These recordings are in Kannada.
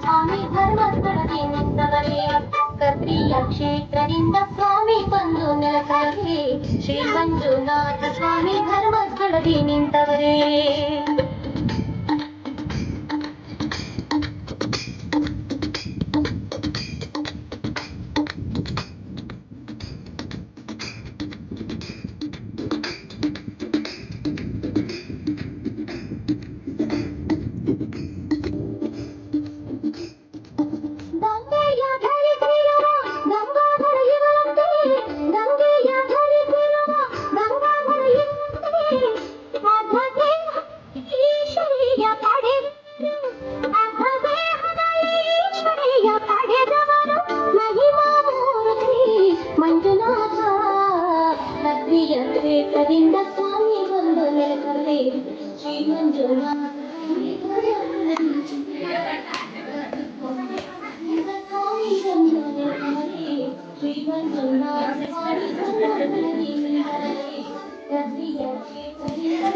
ಸ್ವಾಮಿ ಧರ್ಮಸ್ಥಳದಿ ನಿಂತವರೇ ಕದ್ರಿಯ ಕ್ಷೇತ್ರದಿಂದ ಸ್ವಾಮಿ ಬಂದು ನೆಲಕರೇ ಶ್ರೀ ಮಂಜುನಾಥ ಸ್ವಾಮಿ ಧರ್ಮಸ್ಥಳದಿ ನಿಂತವರೇ ಮಂಜುನಾಥ ಕದ್ರಿಯ ಕ್ಷೇತ್ರದಿಂದ ಸ್ವಾಮಿ ಬಂದು ನೆಲಕರೇ ಶ್ರೀ ಮಂಜುನಾಥ ಶ್ರೀ ಮಂಜುನಾಥ ಸ್ವಾಮಿ ಧರ್ಮಸ್ಥಳದಿ ನಿಂತವರೇ ಕದ್ರಿಯ ಕ್ಷೇತ್ರದಿಂದ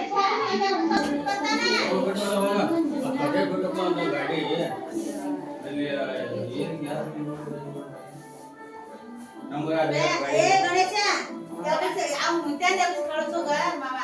ಗಣೇಶ ಯಾವ ಮುಂಚೆ ಕಳಿಸೋಗ ಮಾಮ